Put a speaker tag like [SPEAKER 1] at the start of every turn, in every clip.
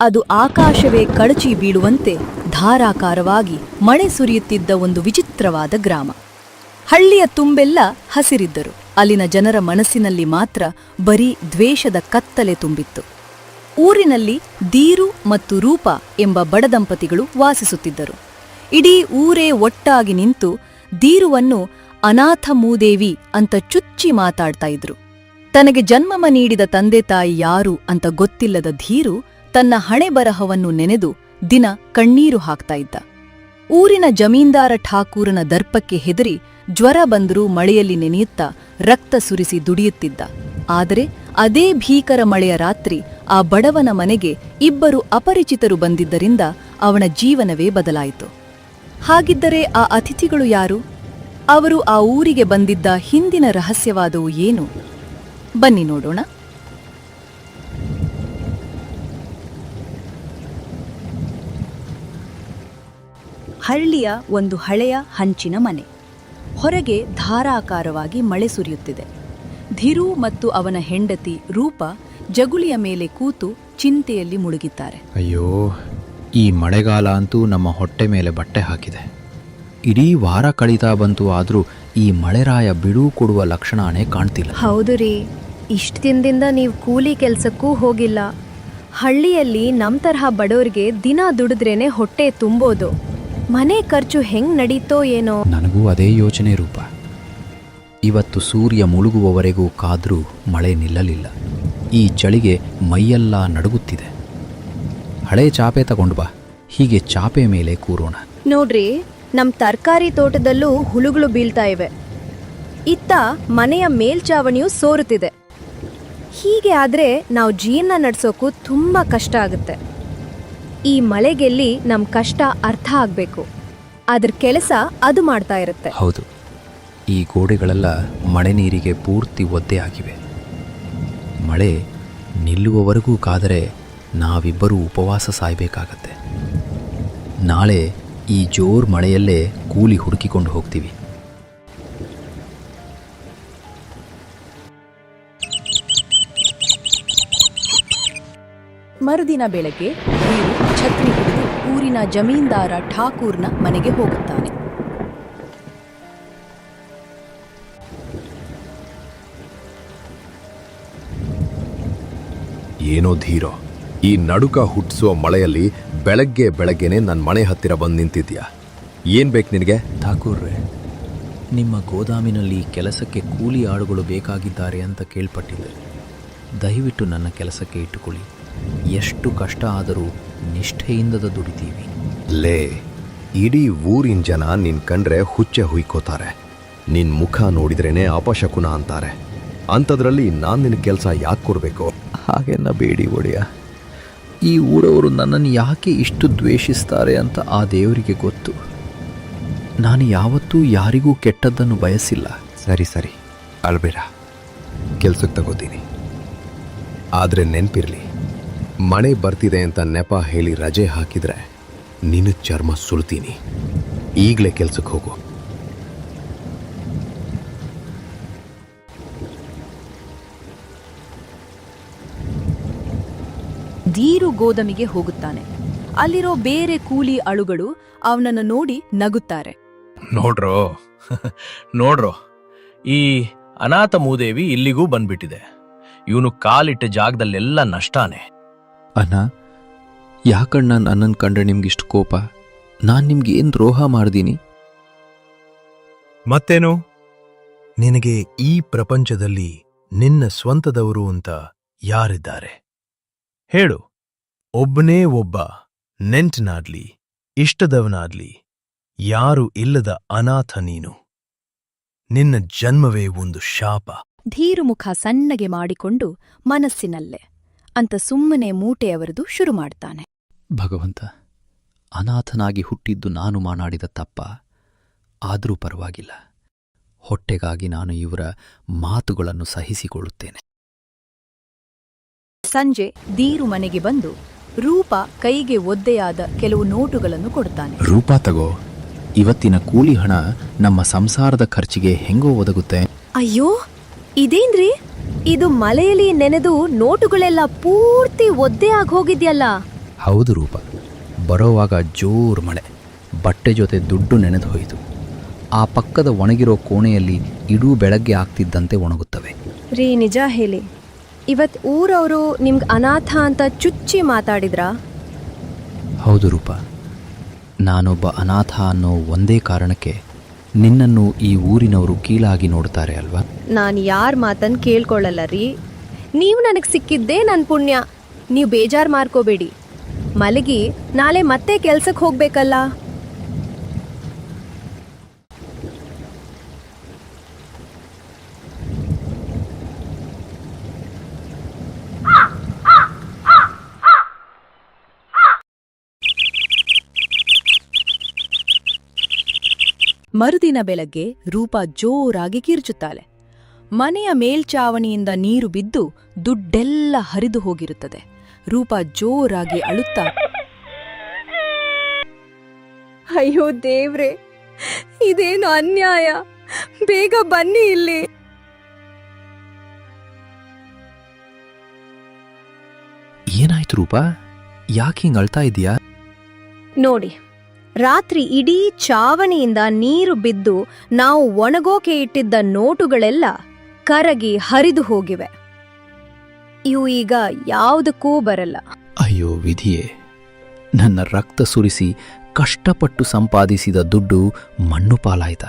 [SPEAKER 1] ಅದು ಆಕಾಶವೇ ಕಳಚಿ ಬೀಳುವಂತೆ ಧಾರಾಕಾರವಾಗಿ ಮಳೆ ಸುರಿಯುತ್ತಿದ್ದ ಒಂದು ವಿಚಿತ್ರವಾದ ಗ್ರಾಮ. ಹಳ್ಳಿಯ ತುಂಬೆಲ್ಲ ಹಸಿರಿದ್ದರು. ಅಲ್ಲಿನ ಜನರ ಮನಸ್ಸಿನಲ್ಲಿ ಮಾತ್ರ ಬರೀ ದ್ವೇಷದ ಕತ್ತಲೆ ತುಂಬಿತ್ತು. ಊರಿನಲ್ಲಿ ದೀರು ಮತ್ತು ರೂಪ ಎಂಬ ಬಡದಂಪತಿಗಳು ವಾಸಿಸುತ್ತಿದ್ದರು. ಇಡೀ ಊರೇ ಒಟ್ಟಾಗಿ ನಿಂತು ದೀರುವನ್ನು ಅನಾಥ ಮೂದೇವಿ ಅಂತ ಚುಚ್ಚಿ ಮಾತಾಡ್ತಾ ಇದ್ರು. ತನಗೆ ಜನ್ಮಮ ನೀಡಿದ ತಂದೆ ತಾಯಿ ಯಾರು ಅಂತ ಗೊತ್ತಿಲ್ಲದ ಧೀರು ತನ್ನ ಹಣೆಬರಹವನ್ನು ನೆನೆದು ದಿನ ಕಣ್ಣೀರು ಹಾಕ್ತಾ ಇದ್ದ. ಊರಿನ ಜಮೀನ್ದಾರ ಠಾಕೂರನ ದರ್ಪಕ್ಕೆ ಹೆದರಿ ಜ್ವರ ಬಂದರೂ ಮಳೆಯಲ್ಲಿ ನೆನೆಯುತ್ತಾ ರಕ್ತ ಸುರಿಸಿ ದುಡಿಯುತ್ತಿದ್ದ. ಆದರೆ ಅದೇ ಭೀಕರ ಮಳೆಯ ರಾತ್ರಿ ಆ ಬಡವನ ಮನೆಗೆ ಇಬ್ಬರು ಅಪರಿಚಿತರು ಬಂದಿದ್ದರಿಂದ ಅವನ ಜೀವನವೇ ಬದಲಾಯಿತು. ಹಾಗಿದ್ದರೆ ಆ ಅತಿಥಿಗಳು ಯಾರು? ಅವರು ಆ ಊರಿಗೆ ಬಂದಿದ್ದ ಹಿಂದಿನ ರಹಸ್ಯವಾದವು ಏನು? ಬನ್ನಿ ನೋಡೋಣ. ಹಳ್ಳಿಯ ಒಂದು ಹಳೆಯ ಹಂಚಿನ ಮನೆ. ಹೊರಗೆ ಧಾರಾಕಾರವಾಗಿ ಮಳೆ ಸುರಿಯುತ್ತಿದೆ. ಧಿರು ಮತ್ತು ಅವನ ಹೆಂಡತಿ ರೂಪ ಜಗುಲಿಯ ಮೇಲೆ ಕೂತು ಚಿಂತೆಯಲ್ಲಿ ಮುಳುಗಿದ್ದಾರೆ.
[SPEAKER 2] ಅಯ್ಯೋ, ಈ ಮಳೆಗಾಲ ಅಂತೂ ನಮ್ಮ ಹೊಟ್ಟೆ ಮೇಲೆ ಬಟ್ಟೆ ಹಾಕಿದೆ. ಇಡೀ ವಾರ ಕಳೀತಾ ಬಂತು, ಆದರೂ ಈ ಮಳೆರಾಯ ಬಿಡುವು ಕೊಡುವ ಲಕ್ಷಣನೇ ಕಾಣ್ತಿಲ್ಲ.
[SPEAKER 3] ಹೌದು ರೀ, ಇಷ್ಟು ದಿನದಿಂದ ನೀವು ಕೂಲಿ ಕೆಲಸಕ್ಕೂ ಹೋಗಿಲ್ಲ. ಹಳ್ಳಿಯಲ್ಲಿ ನಮ್ಮ ತರಹ ಬಡವರಿಗೆ ದಿನ ದುಡಿದ್ರೇನೆ ಹೊಟ್ಟೆ ತುಂಬೋದು. ಮನೆ ಖರ್ಚು ಹೆಂಗ್ ನಡೀತೋ ಏನೋ.
[SPEAKER 2] ನನಗೂ ಅದೇ ಯೋಚನೆ ರೂಪ. ಇವತ್ತು ಸೂರ್ಯ ಮುಳುಗುವವರೆಗೂ ಕಾದ್ರೂ ಮಳೆ ನಿಲ್ಲಲಿಲ್ಲ. ಈ ಚಳಿಗೆ ಮೈಯೆಲ್ಲ ನಡುಗುತ್ತಿದೆ. ಹಳೆ ಚಾಪೆ ತಗೊಂಡು ಬಾ, ಹೀಗೆ ಚಾಪೆ ಮೇಲೆ ಕೂರೋಣ.
[SPEAKER 3] ನೋಡ್ರಿ, ನಮ್ಮ ತರಕಾರಿ ತೋಟದಲ್ಲೂ ಹುಳುಗಳು ಬೀಳ್ತಾ ಇವೆ. ಇತ್ತ ಮನೆಯ ಮೇಲ್ಚಾವಣಿಯೂ ಸೋರುತ್ತಿದೆ. ಹೀಗೆ ಆದ್ರೆ ನಾವು ಜೀವನ ನಡೆಸೋಕು ತುಂಬಾ ಕಷ್ಟ ಆಗುತ್ತೆ. ಈ ಮಳೆಗೆಲ್ಲಿ ನಮ್ಮ ಕಷ್ಟ ಅರ್ಥ ಆಗ್ಬೇಕು. ಅದ್ರ ಕೆಲಸ ಅದು ಮಾಡ್ತಾ ಇರುತ್ತೆ.
[SPEAKER 2] ಹೌದು, ಈ ಗೋಡೆಗಳೆಲ್ಲ ಮಳೆ ನೀರಿಗೆ ಪೂರ್ತಿ ಒದ್ದೆ ಆಗಿವೆ. ಮಳೆ ನಿಲ್ಲುವವರೆಗೂ ಕಾದರೆ ನಾವಿಬ್ಬರೂ ಉಪವಾಸ ಸಾಯಬೇಕಾಗತ್ತೆ. ನಾಳೆ ಈ ಜೋರ್ ಮಳೆಯಲ್ಲೇ ಕೂಲಿ ಹುಡುಕಿಕೊಂಡು ಹೋಗ್ತೀವಿ.
[SPEAKER 1] ಮರುದಿನ ಬೆಳಗ್ಗೆ ಧೀರು ಛತ್ರಿ ಹಿಡಿದು ಊರಿನ ಜಮೀನ್ದಾರ ಠಾಕೂರ್ನ ಮನೆಗೆ ಹೋಗುತ್ತಾನೆ.
[SPEAKER 4] ಏನೋ ಧೀರೋ, ಈ ನಡುಕ ಹುಟ್ಟಿಸುವ ಮಳೆಯಲ್ಲಿ ಬೆಳಗ್ಗೆನೆ ನನ್ನ ಮನೆ ಹತ್ತಿರ ಬಂದು ನಿಂತಿದ್ಯಾ. ಏನ್ ಬೇಕು ನಿನಗೆ?
[SPEAKER 2] ಠಾಕೂರ್ರೆ, ನಿಮ್ಮ ಗೋದಾಮಿನಲ್ಲಿ ಕೆಲಸಕ್ಕೆ ಕೂಲಿ ಆಳುಗಳು ಬೇಕಾಗಿದ್ದಾರೆ ಅಂತ ಕೇಳ್ಪಟ್ಟಿದ್ದೆ. ದಯವಿಟ್ಟು ನನ್ನ ಕೆಲಸಕ್ಕೆ ಇಟ್ಟುಕೊಳ್ಳಿ. ಎಷ್ಟು ಕಷ್ಟ ಆದರೂ ನಿಷ್ಠೆಯಿಂದ ದುಡಿತೀವಿ.
[SPEAKER 4] ಲೇ, ಇಡೀ ಊರಿನ ಜನ ನಿನ್ ಕಂಡ್ರೆ ಹುಚ್ಚೆ ಹುಯ್ಕೋತಾರೆ. ನಿನ್ ಮುಖ ನೋಡಿದ್ರೇನೆ ಅಪಶಕುನ ಅಂತಾರೆ. ಅಂಥದ್ರಲ್ಲಿ ನಾನು ನಿನ್ನ ಕೆಲಸ ಯಾಕೆ ಕೊಡಬೇಕು?
[SPEAKER 2] ಹಾಗೆನ್ನ ಬೇಡಿ ಒಡೆಯ. ಈ ಊರವರು ನನ್ನನ್ನು ಯಾಕೆ ಇಷ್ಟು ದ್ವೇಷಿಸ್ತಾರೆ ಅಂತ ಆ ದೇವರಿಗೆ ಗೊತ್ತು. ನಾನು ಯಾವತ್ತೂ ಯಾರಿಗೂ ಕೆಟ್ಟದ್ದನ್ನು ಬಯಸಿಲ್ಲ.
[SPEAKER 4] ಸರಿ ಅಳ್ಬೇಡ, ಕೆಲ್ಸಕ್ಕೆ ತಗೋತೀನಿ. ಆದರೆ ನೆನ್ಪಿರ್ಲಿ, ಮಳೆ ಬರ್ತಿದೆ ಅಂತ ನೆಪ ಹೇಳಿ ರಜೆ ಹಾಕಿದ್ರೆ ನಿನ್ನ ಚರ್ಮ ಸುಳ್ತೀನಿ. ಈಗಲೇ ಕೆಲ್ಸಕ್ಕೆ ಹೋಗು.
[SPEAKER 1] ಧೀರು ಗೋದಾಮಿಗೆ ಹೋಗುತ್ತಾನೆ. ಅಲ್ಲಿರೋ ಬೇರೆ ಕೂಲಿ ಆಳುಗಳು ಅವನನ್ನು ನೋಡಿ ನಗುತ್ತಾರೆ.
[SPEAKER 5] ನೋಡ್ರೋ, ಈ ಅನಾಥ ಮೂದೇವಿ ಇಲ್ಲಿಗೂ ಬಂದ್ಬಿಟ್ಟಿದೆ. ಇವನು ಕಾಲಿಟ್ಟ ಜಾಗದಲ್ಲೆಲ್ಲ ನಷ್ಟಾನೆ.
[SPEAKER 2] ಅಣ್ಣ, ಯಾಕಣ್ಣ ನನ್ನನ್ನು ಕಂಡ್ರೆ ನಿಮ್ಗಿಷ್ಟು ಕೋಪ? ನಾನು ನಿಮ್ಗೆ ಏನು ದ್ರೋಹ ಮಾಡ್ದೀನಿ?
[SPEAKER 6] ಮತ್ತೇನು? ನಿನಗೆ ಈ ಪ್ರಪಂಚದಲ್ಲಿ ನಿನ್ನ ಸ್ವಂತದವರು ಅಂತ ಯಾರಿದ್ದಾರೆ ಹೇಳು? ಒಬ್ಬನೇ ಒಬ್ಬ ನೆಂಟನಾಗ್ಲಿ ಇಷ್ಟದವನಾಗ್ಲಿ ಯಾರು ಇಲ್ಲದ ಅನಾಥ ನೀನು. ನಿನ್ನ ಜನ್ಮವೇ ಒಂದು ಶಾಪ.
[SPEAKER 1] ಧೀರು ಮುಖ ಸಣ್ಣಗೆ ಮಾಡಿಕೊಂಡು ಮನಸ್ಸಿನಲ್ಲೇ ಅಂತ ಸುಮ್ಮನೆ ಮೂಟೆಯವರದು ಶುರು ಮಾಡ್ತಾನೆ.
[SPEAKER 2] ಭಗವಂತ, ಅನಾಥನಾಗಿ ಹುಟ್ಟಿದ್ದು ನಾನು ಮಾಡಿದ ತಪ್ಪ. ಆದರೂ ಪರವಾಗಿಲ್ಲ, ಹೊಟ್ಟೆಗಾಗಿ ನಾನು ಇವರ ಮಾತುಗಳನ್ನು ಸಹಿಸಿಕೊಳ್ಳುತ್ತೇನೆ.
[SPEAKER 1] ಸಂಜೆ ಧೀರು ಮನೆಗೆ ಬಂದು ರೂಪ ಕೈಗೆ ಒದ್ದೆಯಾದ ಕೆಲವು ನೋಟುಗಳನ್ನು ಕೊಡ್ತಾನೆ.
[SPEAKER 2] ರೂಪ ತಗೋ, ಇವತ್ತಿನ ಕೂಲಿ ಹಣ ನಮ್ಮ ಸಂಸಾರದ ಖರ್ಚಿಗೆ ಹೆಂಗೋ ಒದಗುತ್ತೆ.
[SPEAKER 3] ಅಯ್ಯೋ, ಇದೇನ್ರಿ? ಇದು ಮಳೆಯಲ್ಲಿ ನೆನೆದು ನೋಟುಗಳೆಲ್ಲ ಪೂರ್ತಿ ಒದ್ದೆ ಆಗಿ ಹೋಗಿದ್ಯಲ್ಲ.
[SPEAKER 2] ಹೌದು ರೂಪ, ಬರೋವಾಗ ಜೋರು ಮಳೆ, ಬಟ್ಟೆ ಜೊತೆ ದುಡ್ಡು ನೆನೆದು ಹೋಯಿತು. ಆ ಪಕ್ಕದ ಒಣಗಿರೋ ಕೋಣೆಯಲ್ಲಿ ಇಡೂ ಬೆಳಗ್ಗೆ ಆಗ್ತಿದ್ದಂತೆ ಒಣಗುತ್ತವೆ.
[SPEAKER 3] ರೀ, ನಿಜ ಹೇಳಿ, ಇವತ್ತು ಊರವರು ನಿಮ್ಗೆ ಅನಾಥ ಅಂತ ಚುಚ್ಚಿ ಮಾತಾಡಿದ್ರಾ?
[SPEAKER 2] ಹೌದು ರೂಪ, ನಾನೊಬ್ಬ ಅನಾಥ ಅನ್ನೋ ಒಂದೇ ಕಾರಣಕ್ಕೆ ನಿನ್ನನ್ನು ಈ ಊರಿನವರು ಕೀಳಾಗಿ ನೋಡ್ತಾರೆ ಅಲ್ವಾ?
[SPEAKER 3] ನಾನು ಯಾರ ಮಾತನ್ನು ಕೇಳ್ಕೊಳ್ಳಲ್ಲ ರೀ. ನೀವು ನನಗೆ ಸಿಕ್ಕಿದ್ದೇ ನನ್ನ ಪುಣ್ಯ. ನೀವು ಬೇಜಾರು ಮಾಡ್ಕೋಬೇಡಿ. ಮಲಗಿ, ನಾಳೆ ಮತ್ತೆ ಕೆಲ್ಸಕ್ಕೆ ಹೋಗ್ಬೇಕಲ್ಲ.
[SPEAKER 1] ಮರುದಿನ ಬೆಳಗ್ಗೆ ರೂಪ ಜೋರಾಗಿ ಕಿರ್ಚುತ್ತಾಳೆ. ಮನೆಯ ಮೇಲ್ಚಾವಣಿಯಿಂದ ನೀರು ಬಿದ್ದು ದುಡ್ಡೆಲ್ಲ ಹರಿದು ಹೋಗಿರುತ್ತದೆ. ರೂಪ ಜೋರಾಗಿ ಅಳುತ್ತಾ,
[SPEAKER 3] ಅಯ್ಯೋ ದೇವ್ರೆ, ಇದೇನು ಅನ್ಯಾಯ, ಬೇಗ ಬನ್ನಿ ಇಲ್ಲಿ.
[SPEAKER 2] ಏನಾಯ್ತು ರೂಪ, ಯಾಕೆ ಹಿಂಗೆ ಅಳ್ತಾ ಇದೀಯಾ?
[SPEAKER 3] ನೋಡಿ, ರಾತ್ರಿ ಇಡೀ ಚಾವಣಿಯಿಂದ ನೀರು ಬಿದ್ದು ನಾವು ಒಣಗೋಕೆ ಇಟ್ಟಿದ್ದ ನೋಟುಗಳೆಲ್ಲ ಕರಗಿ ಹರಿದು ಹೋಗಿವೆ. ಇವು ಈಗ ಯಾವುದಕ್ಕೂ ಬರಲ್ಲ.
[SPEAKER 2] ಅಯ್ಯೋ ವಿಧಿಯೇ, ನನ್ನ ರಕ್ತ ಸುರಿಸಿ ಕಷ್ಟಪಟ್ಟು ಸಂಪಾದಿಸಿದ ದುಡ್ಡು ಮಣ್ಣು ಪಾಲಾಯ್ತ.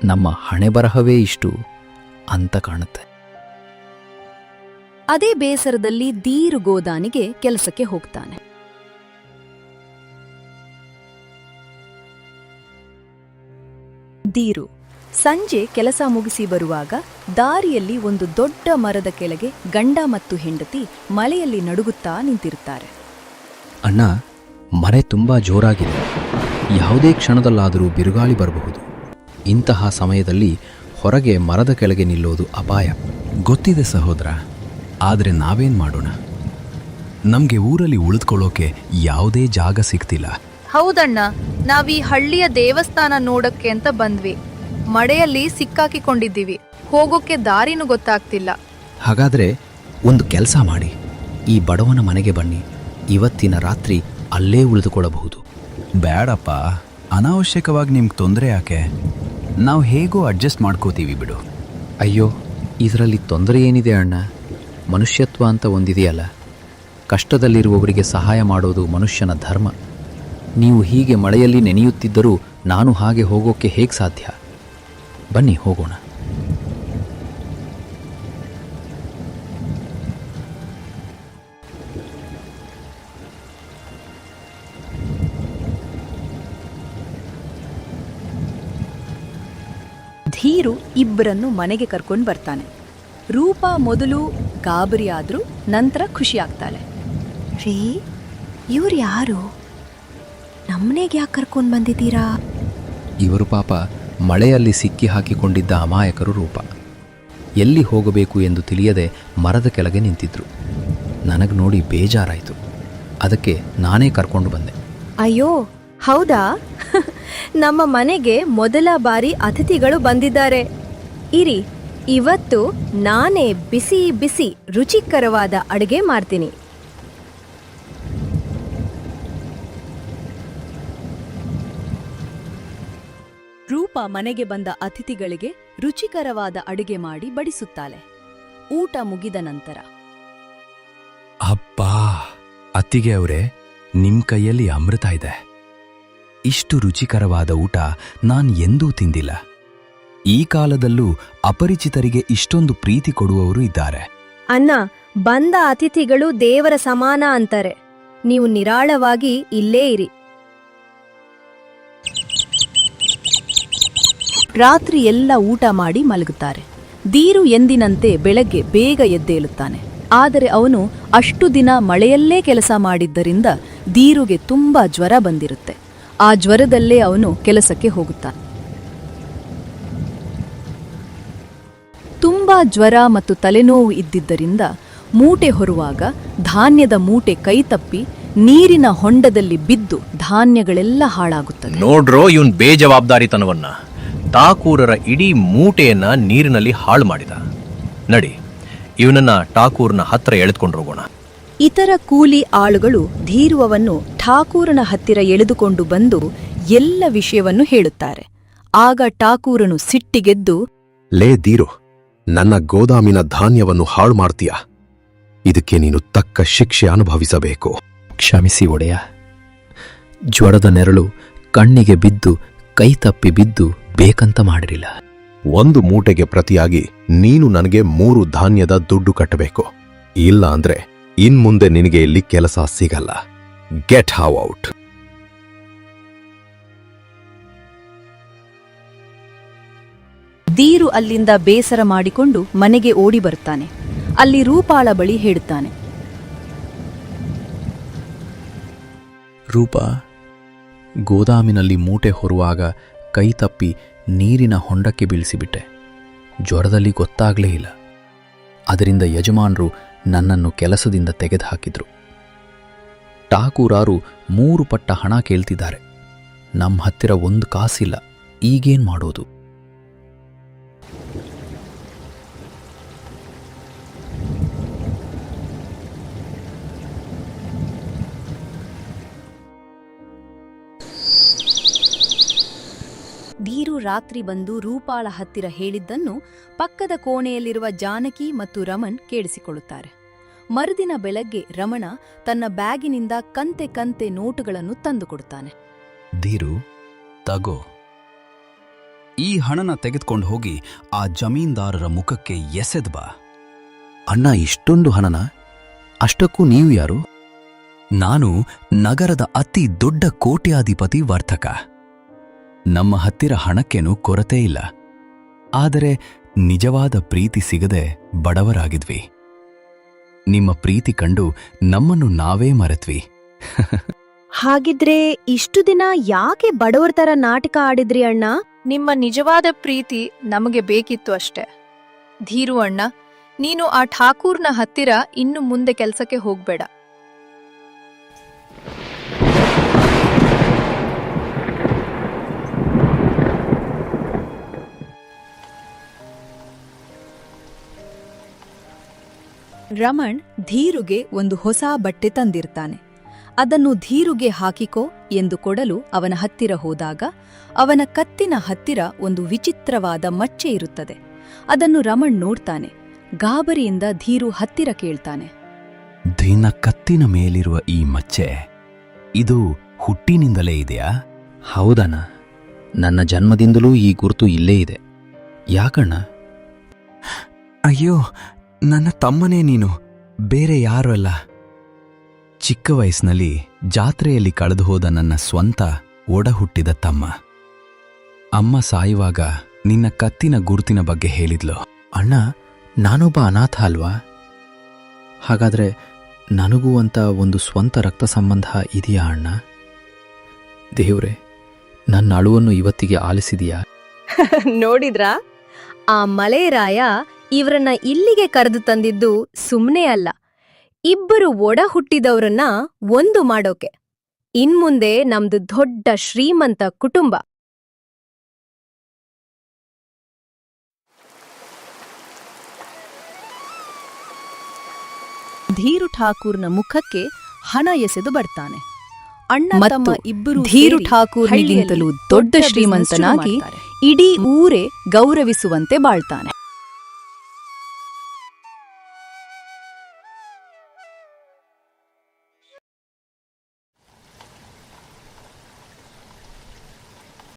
[SPEAKER 2] ನಮ್ಮ ಹಣೆ ಬರಹವೇ ಇಷ್ಟು ಅಂತ ಕಾಣುತ್ತೆ.
[SPEAKER 1] ಅದೇ ಬೇಸರದಲ್ಲಿ ದೀರು ಗೋದಾನಿಗೆ ಕೆಲಸಕ್ಕೆ ಹೋಗ್ತಾನೆ. ದೀರು ಸಂಜೆ ಕೆಲಸ ಮುಗಿಸಿ ಬರುವಾಗ ದಾರಿಯಲ್ಲಿ ಒಂದು ದೊಡ್ಡ ಮರದ ಕೆಳಗೆ ಗಂಡ ಮತ್ತು ಹೆಂಡತಿ ಮಳೆಯಲ್ಲಿ ನಡುಗುತ್ತಾ ನಿಂತಿರುತ್ತಾರೆ.
[SPEAKER 2] ಅಣ್ಣ, ಮಳೆ ತುಂಬಾ ಜೋರಾಗಿದೆ, ಯಾವುದೇ ಕ್ಷಣದಲ್ಲಾದರೂ ಬಿರುಗಾಳಿ ಬರಬಹುದು. ಇಂತಹ ಸಮಯದಲ್ಲಿ ಹೊರಗೆ ಮರದ ಕೆಳಗೆ ನಿಲ್ಲೋದು ಅಪಾಯ.
[SPEAKER 6] ಗೊತ್ತಿದೆ ಸಹೋದರ, ಆದರೆ ನಾವೇನ್ ಮಾಡೋಣ? ನಮ್ಗೆ ಊರಲ್ಲಿ ಉಳಿದುಕೊಳ್ಳೋಕೆ ಯಾವುದೇ ಜಾಗ ಸಿಗ್ತಿಲ್ಲ.
[SPEAKER 7] ಹೌದಣ್ಣ, ನಾವೀ ಹಳ್ಳಿಯ ದೇವಸ್ಥಾನ ನೋಡಕ್ಕೆ ಅಂತ ಬಂದ್ವಿ. ಮಳೆಯಲ್ಲಿ ಸಿಕ್ಕಾಕಿಕೊಂಡಿದ್ದೀವಿ, ಹೋಗೋಕೆ ದಾರಿನೂ ಗೊತ್ತಾಗ್ತಿಲ್ಲ.
[SPEAKER 2] ಹಾಗಾದ್ರೆ ಒಂದು ಕೆಲಸ ಮಾಡಿ, ಈ ಬಡವನ ಮನೆಗೆ ಬನ್ನಿ. ಇವತ್ತಿನ ರಾತ್ರಿ ಅಲ್ಲೇ ಉಳಿದುಕೊಳ್ಳಬಹುದು.
[SPEAKER 6] ಬೇಡಪ್ಪ, ಅನಾವಶ್ಯಕವಾಗಿ ನಿಮ್ಗೆ ತೊಂದರೆ ಯಾಕೆ? ನಾವು ಹೇಗೋ ಅಡ್ಜಸ್ಟ್ ಮಾಡ್ಕೋತೀವಿ ಬಿಡು.
[SPEAKER 2] ಅಯ್ಯೋ, ಇದರಲ್ಲಿ ತೊಂದರೆ ಏನಿದೆ ಅಣ್ಣ? ಮನುಷ್ಯತ್ವ ಅಂತ ಒಂದಿದೆಯಲ್ಲ. ಕಷ್ಟದಲ್ಲಿರುವವರಿಗೆ ಸಹಾಯ ಮಾಡೋದು ಮನುಷ್ಯನ ಧರ್ಮ. ನೀವು ಹೀಗೆ ಮಳೆಯಲ್ಲಿ ನೆನೆಯುತ್ತಿದ್ದರೂ ನಾನು ಹಾಗೆ ಹೋಗೋಕ್ಕೆ ಹೇಗೆ ಸಾಧ್ಯ? ಬನ್ನಿ ಹೋಗೋಣ.
[SPEAKER 1] ಧೀರು ಇಬ್ಬರನ್ನು ಮನೆಗೆ ಕರ್ಕೊಂಡು ಬರ್ತಾನೆ. ರೂಪ ಮೊದಲು ಗಾಬರಿ ಆದ್ರೂ ನಂತರ ಖುಷಿಯಾಗ್ತಾಳೆ.
[SPEAKER 3] ರೀ, ಇವ್ರು ಯಾರು? ನಮ್ಮನೆಗೆ ಯಾಕೆ ಕರ್ಕೊಂಡು ಬಂದಿದ್ದೀರಾ?
[SPEAKER 2] ಇವರು ಪಾಪ ಮಳೆಯಲ್ಲಿ ಸಿಕ್ಕಿ ಹಾಕಿಕೊಂಡಿದ್ದ ಅಮಾಯಕರು. ರೂಪ ಎಲ್ಲಿ ಹೋಗಬೇಕು ಎಂದು ತಿಳಿಯದೆ ಮರದ ಕೆಳಗೆ ನಿಂತಿದ್ರು. ನನಗೆ ನೋಡಿ ಬೇಜಾರಾಯಿತು, ಅದಕ್ಕೆ ನಾನೇ ಕರ್ಕೊಂಡು ಬಂದೆ.
[SPEAKER 3] ಅಯ್ಯೋ, ಹೌದಾ? ನಮ್ಮ ಮನೆಗೆ ಮೊದಲ ಬಾರಿ ಅತಿಥಿಗಳು ಬಂದಿದ್ದಾರೆ. ಇರಿ, ಇವತ್ತು ನಾನೇ ಬಿಸಿ ಬಿಸಿ ರುಚಿಕರವಾದ ಅಡುಗೆ ಮಾಡ್ತೀನಿ.
[SPEAKER 1] ರೂಪ ಮನೆಗೆ ಬಂದ ಅತಿಥಿಗಳಿಗೆ ರುಚಿಕರವಾದ ಅಡುಗೆ ಮಾಡಿ ಬಡಿಸುತ್ತಾಳೆ. ಊಟ ಮುಗಿದ ನಂತರ,
[SPEAKER 6] ಅಪ್ಪಾ, ಅತ್ತಿಗೆ ಅವರೇ, ನಿಮ್ ಕೈಯಲ್ಲಿ ಅಮೃತ ಇದೆ. ಇಷ್ಟು ರುಚಿಕರವಾದ ಊಟ ನಾನ್ ಎಂದೂ ತಿಂದಿಲ್ಲ. ಈ ಕಾಲದಲ್ಲೂ ಅಪರಿಚಿತರಿಗೆ ಇಷ್ಟೊಂದು ಪ್ರೀತಿ ಕೊಡುವವರು ಇದ್ದಾರೆ.
[SPEAKER 3] ಅಣ್ಣ, ಬಂದ ಅತಿಥಿಗಳು ದೇವರ ಸಮಾನ ಅಂತಾರೆ. ನೀವು ನಿರಾಳವಾಗಿ ಇಲ್ಲೇ ಇರಿ.
[SPEAKER 1] ರಾತ್ರಿ ಎಲ್ಲ ಊಟ ಮಾಡಿ ಮಲಗುತ್ತಾರೆ. ದೀರು ಎಂದಿನಂತೆ ಬೆಳಗ್ಗೆ ಬೇಗ ಎದ್ದೇಳುತ್ತಾನೆ. ಆದರೆ ಅವನು ಅಷ್ಟು ದಿನ ಮಳೆಯಲ್ಲೇ ಕೆಲಸ ಮಾಡಿದ್ದರಿಂದ ದೀರುಗೆ ತುಂಬಾ ಜ್ವರ ಬಂದಿರುತ್ತೆ. ಆ ಜ್ವರದಲ್ಲೇ ಅವನು ಕೆಲಸಕ್ಕೆ ಹೋಗುತ್ತಾನೆ. ತುಂಬಾ ಜ್ವರ ಮತ್ತು ತಲೆನೋವು ಇದ್ದಿದ್ದರಿಂದ ಮೂಟೆ ಹೊರುವಾಗ ಧಾನ್ಯದ ಮೂಟೆ ಕೈತಪ್ಪಿ ನೀರಿನ ಹೊಂಡದಲ್ಲಿ ಬಿದ್ದು ಧಾನ್ಯಗಳೆಲ್ಲ ಹಾಳಾಗುತ್ತದೆ.
[SPEAKER 5] ನೋಡ್ರೋ ಇವನ್ ಬೇಜವಾಬ್ದಾರಿತನವನ್ನ. ಠಾಕೂರರ ಇಡೀ ಮೂಟೆಯನ್ನ ನೀರಿನಲ್ಲಿ ಹಾಳು ಮಾಡಿದ. ನಡಿ, ಇವನನ್ನ ಠಾಕೂರ್ನ ಹತ್ರ ಎಳೆದುಕೊಂಡು ಹೋಗೋಣ.
[SPEAKER 1] ಇತರ ಕೂಲಿ ಆಳುಗಳು ಧೀರುವನ್ನು ಠಾಕೂರನ ಹತ್ತಿರ ಎಳೆದುಕೊಂಡು ಬಂದು ಎಲ್ಲ ವಿಷಯವನ್ನು ಹೇಳುತ್ತಾರೆ. ಆಗ ಠಾಕೂರನು ಸಿಟ್ಟಿಗೆದ್ದು,
[SPEAKER 4] ಲೇ ಧೀರು, ನನ್ನ ಗೋದಾಮಿನ ಧಾನ್ಯವನ್ನು ಹಾಳು ಮಾಡ್ತೀಯ. ಇದಕ್ಕೆ ನೀನು ತಕ್ಕ ಶಿಕ್ಷೆ ಅನುಭವಿಸಬೇಕು.
[SPEAKER 2] ಕ್ಷಮಿಸಿ ಒಡೆಯ. ಜ್ವರದ ನೆರಳು ಕಣ್ಣಿಗೆ ಬಿದ್ದು ಕೈ ತಪ್ಪಿ ಬಿದ್ದು ಬೇಕಂತ ಮಾಡಿರಲಿಲ್ಲ.
[SPEAKER 4] 1 ಮೂಟೆಗೆ ಪ್ರತಿಯಾಗಿ ನೀನು ನನಗೆ 3 ಧಾನ್ಯದ ದುಡ್ಡು ಕಟ್ಟಬೇಕು. ಇಲ್ಲ ಅಂದ್ರೆ ಇನ್ಮುಂದೆ ನಿನಗೆ ಇಲ್ಲಿ ಕೆಲಸ ಸಿಗಲ್ಲ. Get how out.
[SPEAKER 1] ಧೀರು ಅಲ್ಲಿಂದ ಬೇಸರ ಮಾಡಿಕೊಂಡು ಮನೆಗೆ ಓಡಿ ಬರುತ್ತಾನೆ. ಅಲ್ಲಿ ರೂಪಾಳ ಬಳಿ ಹೇಳುತ್ತಾನೆ,
[SPEAKER 2] ರೂಪ, ಗೋದಾಮಿನಲ್ಲಿ ಮೂಟೆ ಹೊರುವಾಗ ಕೈ ತಪ್ಪಿ ನೀರಿನ ಹೊಂಡಕ್ಕೆ ಬೀಳಿಸಿಬಿಟ್ಟೆ. ಜ್ವರದಲ್ಲಿ ಗೊತ್ತಾಗಲೇ ಇಲ್ಲ. ಅದರಿಂದ ಯಜಮಾನರು ನನ್ನನ್ನು ಕೆಲಸದಿಂದ ತೆಗೆದುಹಾಕಿದ್ರು. ಠಾಕೂರಾರು 3 ಪಟ್ಟ ಹಣ ಕೇಳ್ತಿದ್ದಾರೆ. ನಮ್ಮ ಹತ್ತಿರ 1 ಕಾಸಿಲ್ಲ. ಈಗೇನ್ ಮಾಡೋದು?
[SPEAKER 1] ಧೀರು ರಾತ್ರಿ ಬಂದು ರೂಪಾಳ ಹತ್ತಿರ ಹೇಳಿದ್ದನ್ನು ಪಕ್ಕದ ಕೋಣೆಯಲ್ಲಿರುವ ಜಾನಕಿ ಮತ್ತು ರಮಣ್ ಕೇಳಿಸಿಕೊಳ್ಳುತ್ತಾರೆ. ಮರುದಿನ ಬೆಳಗ್ಗೆ ರಮಣ ತನ್ನ ಬ್ಯಾಗಿನಿಂದ ಕಂತೆ ನೋಟುಗಳನ್ನು ತಂದುಕೊಡುತ್ತಾನೆ.
[SPEAKER 6] ಧೀರು, ತಗೋ. ಈ ಹಣನ ತೆಗೆದುಕೊಂಡು ಹೋಗಿ ಆ ಜಮೀನ್ದಾರರ ಮುಖಕ್ಕೆ ಎಸೆದ್ ಬಾ.
[SPEAKER 2] ಅಣ್ಣ, ಇಷ್ಟೊಂದು ಹಣನ? ಅಷ್ಟಕ್ಕೂ ನೀವು ಯಾರು?
[SPEAKER 6] ನಾನು ನಗರದ ಅತಿ ದೊಡ್ಡ ಕೋಟ್ಯಾಧಿಪತಿ ವರ್ತಕ. ನಮ್ಮ ಹತ್ತಿರ ಹಣಕ್ಕೇನೂ ಕೊರತೆ ಇಲ್ಲ. ಆದರೆ ನಿಜವಾದ ಪ್ರೀತಿ ಸಿಗದೆ ಬಡವರಾಗಿದ್ವಿ. ನಿಮ್ಮ ಪ್ರೀತಿ ಕಂಡು ನಮ್ಮನ್ನು ನಾವೇ ಮರೆತ್ವಿ.
[SPEAKER 3] ಹಾಗಿದ್ರೆ ಇಷ್ಟು ದಿನ ಯಾಕೆ ಬಡವರ ತರ ನಾಟಕ ಆಡಿದ್ರಿ ಅಣ್ಣ?
[SPEAKER 7] ನಿಮ್ಮ ನಿಜವಾದ ಪ್ರೀತಿ ನಮಗೆ ಬೇಕಿತ್ತು ಅಷ್ಟೆ. ಧೀರು ಅಣ್ಣ, ನೀನು ಆ ಠಾಕೂರ್ನ ಹತ್ತಿರ ಇನ್ನು ಮುಂದೆ ಕೆಲಸಕ್ಕೆ ಹೋಗ್ಬೇಡ.
[SPEAKER 1] ರಮಣ್ ಧೀರುಗೆ ಒಂದು ಹೊಸ ಬಟ್ಟೆ ತಂದಿರ್ತಾನೆ. ಅದನ್ನು ಧೀರುಗೆ ಹಾಕಿಕೋ ಎಂದು ಕೊಡಲು ಅವನ ಹತ್ತಿರ ಹೋದಾಗ ಅವನ ಕತ್ತಿನ ಹತ್ತಿರ ಒಂದು ವಿಚಿತ್ರವಾದ ಮಚ್ಚೆ ಇರುತ್ತದೆ. ಅದನ್ನು ರಮಣ್ ನೋಡ್ತಾನೆ. ಗಾಬರಿಯಿಂದ ಧೀರು ಹತ್ತಿರ ಕೇಳ್ತಾನೆ,
[SPEAKER 6] ನಿನ್ನ ಕತ್ತಿನ ಮೇಲಿರುವ ಈ ಮಚ್ಚೆ ಇದು ಹುಟ್ಟಿನಿಂದಲೇ ಇದೆಯಾ?
[SPEAKER 2] ಹೌದಣ್ಣ, ನನ್ನ ಜನ್ಮದಿಂದಲೂ ಈ ಗುರುತು ಇಲ್ಲೇ ಇದೆ. ಯಾಕಣ್ಣ?
[SPEAKER 6] ಅಯ್ಯೋ, ನನ್ನ ತಮ್ಮನೇ ನೀನು, ಬೇರೆ ಯಾರೂ ಅಲ್ಲ. ಚಿಕ್ಕ ವಯಸ್ಸಿನಲ್ಲಿ ಜಾತ್ರೆಯಲ್ಲಿ ಕಳೆದು ಹೋದ ನನ್ನ ಸ್ವಂತ ಒಡ ಹುಟ್ಟಿದ ತಮ್ಮ. ಅಮ್ಮ ಸಾಯುವಾಗ ನಿನ್ನ ಕತ್ತಿನ ಗುರುತಿನ ಬಗ್ಗೆ ಹೇಳಿದ್ಲು.
[SPEAKER 2] ಅಣ್ಣ, ನಾನೊಬ್ಬ ಅನಾಥ ಅಲ್ವಾ? ಹಾಗಾದ್ರೆ ನನಗೂ ಅಂತ ಒಂದು ಸ್ವಂತ ರಕ್ತ ಸಂಬಂಧ ಇದೆಯಾ ಅಣ್ಣ? ದೇವ್ರೆ, ನನ್ನ ಅಳುವನ್ನು ಇವತ್ತಿಗೆ ಆಲಿಸಿದೆಯಾ?
[SPEAKER 3] ನೋಡಿದ್ರಾ, ಆ ಮಲೆರಾಯ ಇವ್ರನ್ನ ಇಲ್ಲಿಗೆ ಕರೆದು ತಂದಿದ್ದು ಸುಮ್ನೆ ಅಲ್ಲ, ಇಬ್ಬರು ಒಡ ಹುಟ್ಟಿದವ್ರನ್ನ ಒಂದು ಮಾಡೋಕೆ. ಇನ್ಮುಂದೆ ನಮ್ದು ದೊಡ್ಡ ಶ್ರೀಮಂತ ಕುಟುಂಬ.
[SPEAKER 1] ಧೀರು ಠಾಕೂರ್ನ ಮುಖಕ್ಕೆ ಹಣ ಎಸೆದು ಬರ್ತಾನೆ. ಅಣ್ಣ
[SPEAKER 3] ಮತ್ತು
[SPEAKER 1] ತಮ್ಮ ಇಬ್ಬರು
[SPEAKER 3] ಧೀರು
[SPEAKER 1] ಸೇರಿ
[SPEAKER 3] ಠಾಕೂರ್ನಿಗಿಂತಲೂ
[SPEAKER 1] ಹಳ್ಳಿಯಲ್ಲಿ
[SPEAKER 3] ದೊಡ್ಡ
[SPEAKER 1] business
[SPEAKER 3] ಶ್ರೀಮಂತನಾಗಿ
[SPEAKER 1] ಶುರು ಮಾಡ್ತಾರೆ. ಇಡೀ ಊರೇ ಗೌರವಿಸುವಂತೆ ಬಾಳ್ತಾನೆ.